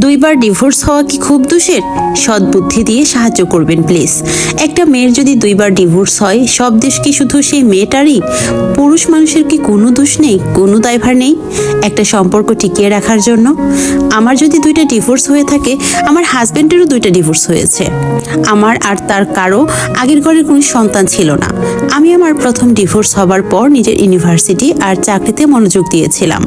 দুইবার ডিভোর্স হওয়া কি খুব দোষের? সদ্বুদ্ধি দিয়ে সাহায্য করবেন প্লিজ। একটা মেয়ের যদি দুইবার ডিভোর্স হয়, সব দোষ কি শুধু সেই মেয়েটারই? পুরুষ মানুষের কি কোনো দোষ নেই, কোনো দায়ভার নেই একটা সম্পর্ক টিকিয়ে রাখার জন্য? আমার যদি দুইটা ডিভোর্স হয়ে থাকে, আমার হাজবেন্ডেরও দুইটা ডিভোর্স হয়েছে। আমার আর তার কারো আগের ঘরের কোনো সন্তান ছিল না। আমি আমার প্রথম ডিভোর্স হবার পর নিজের ইউনিভার্সিটি আর চাকরিতে মনোযোগ দিয়েছিলাম।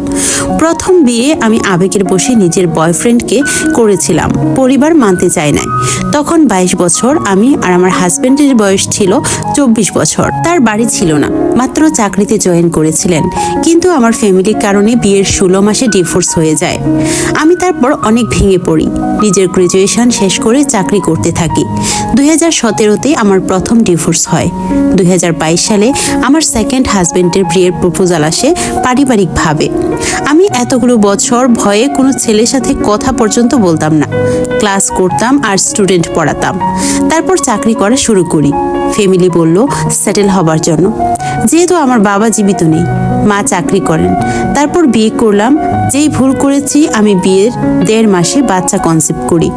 প্রথম বিয়ে আমি আবেগের বসে নিজের বয়ফ্রেন্ডকে করেছিলাম, পরিবার মানতে চায় নাই। তখন 22 বছর আমি, আর আমার হাজবেন্ডের বয়স ছিল 24 বছর। তার বাড়ি ছিল না, মাত্র চাকরিতে জয়েন করেছিলেন। কিন্তু আমার ফ্যামিলির কারণে বিয়ের 16 মাসে ডিভোর্স হয়ে যায়। আমি তারপর অনেক ভেঙে পড়ি, নিজের গ্রাজুয়েশন শেষ করে চাকরি করতে থাকি। 2017-তে আমার প্রথম ডিভোর্স হয়। 2022 সালে আমার সেকেন্ড হাজবেন্ডের বিয়ের প্রপোজাল আসে পারিবারিকভাবে। আমি এতগুলো বছর ভয়ে কোনো ছেলের সাথে কথা পর্যন্ত বলতাম না। ক্লাস করতাম আর স্টুডেন্ট পড়াতাম। তারপর চাকরি করা শুরু করি। ফ্যামিলি বলল সেটেল হবার জন্য। যেহেতু আমার বাবা জীবিত নেই, মা চাকরি করেন। তারপর বিয়ে করলাম। যেই ভুল করেছি, আমি বিয়ের 1.5 মাসে বাচ্চা কনসেপ্ট করি।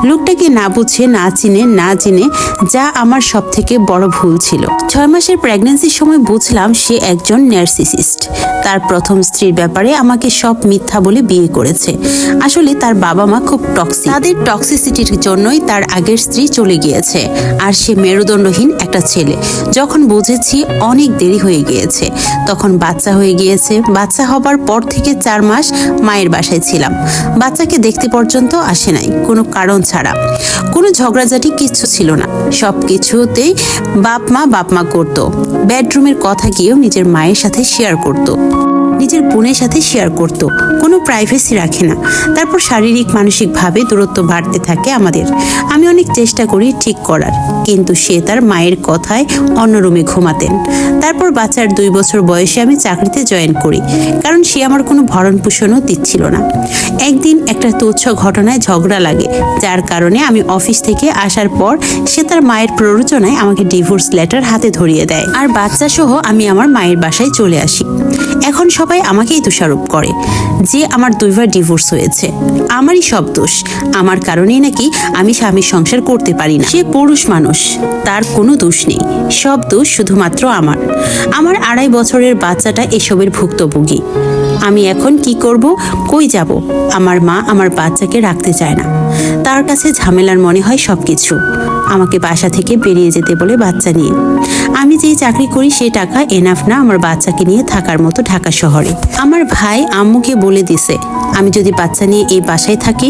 লোকটাকে না বুঝে, না চিনে, না জেনে, যা আমার সব থেকে বড় ভুল ছিল। 6 মাসের প্রেগন্যান্সির সময় বুঝলাম সে একজন নার্সিসিস্ট। তার প্রথম স্ত্রীর ব্যাপারে আমাকে সব মিথ্যা বলে বিয়ে করেছে। আসলে তার বাবা মা খুব টক্সিক। তাদের টক্সিসিটির জন্যই তার আগের স্ত্রী চলে গিয়েছে, আর সে মেরুদণ্ডহীন একটা ছেলে। যখন বুঝেছি অনেক দেরি হয়ে গিয়েছে, তখন বাচ্চা হয়ে গিয়েছে। বাচ্চা হবার পর থেকে 4 মাস মায়ের বাসায় ছিলাম। বাচ্চাকে দেখতে পর্যন্ত আসে নাই, কোনো কারণ ছাড়া। কোনো ঝগড়াঝাটি কিচ্ছু ছিল না। সব কিছুতেই বাপ মা করতো। বেডরুমের কথা গিয়েও নিজের মায়ের সাথে শেয়ার করতো, নিজের বোনের সাথে শেয়ার করত। কোনো প্রাইভেসি রাখে না। তারপর শারীরিক মানসিকভাবে দূরত্ব বাড়তে থাকে আমাদের। আমি অনেক চেষ্টা করি ঠিক করার, কিন্তু সে তার মায়ের কথায় অন্য রুমে ঘুমাতেন। তারপর বাচ্চার 2 বছর বয়সে আমি চাকরিতে জয়েন করি, কারণ সে আমার কোনো ভরণ পোষণও দিচ্ছিল না। একদিন একটা তুচ্ছ ঘটনায় ঝগড়া লাগে, যার কারণে আমি অফিস থেকে আসার পর সে তার মায়ের প্ররোচনায় আমাকে ডিভোর্স লেটার হাতে ধরিয়ে দেয়, আর বাচ্চা সহ আমি আমার মায়ের বাসায় চলে আসি। এখন সবাই আমাকেই দোষারোপ করে যে আমার 2বার ডিভোর্স হয়েছে। আমারই সব দোষ। আমার কারণেই নাকি আমি স্বামীর সংসার করতে পারি না। সে পুরুষ মানুষ, তার কোনো দোষ নেই। সব দোষ শুধুমাত্র আমার। আমার 2.5 বছরের বাচ্চাটা এসবের ভুক্তভোগী। আমি এখন কি করব, কই যাব? আমার মা আমার বাচ্চাকে রাখতে চায় না। তার কাছে ঝামেলার মনে হয় সবকিছু। আমাকে বাসা থেকে বেরিয়ে যেতে বলে বাচ্চা নিয়ে। আমি যেই চাকরি করি সে টাকা এনাফ না আমার বাচ্চাকে নিয়ে থাকার মতো ঢাকা শহরে। আমার ভাই আম্মুকে বলে দিছে আমি যদি বাচ্চা নিয়ে এই বাসায় থাকি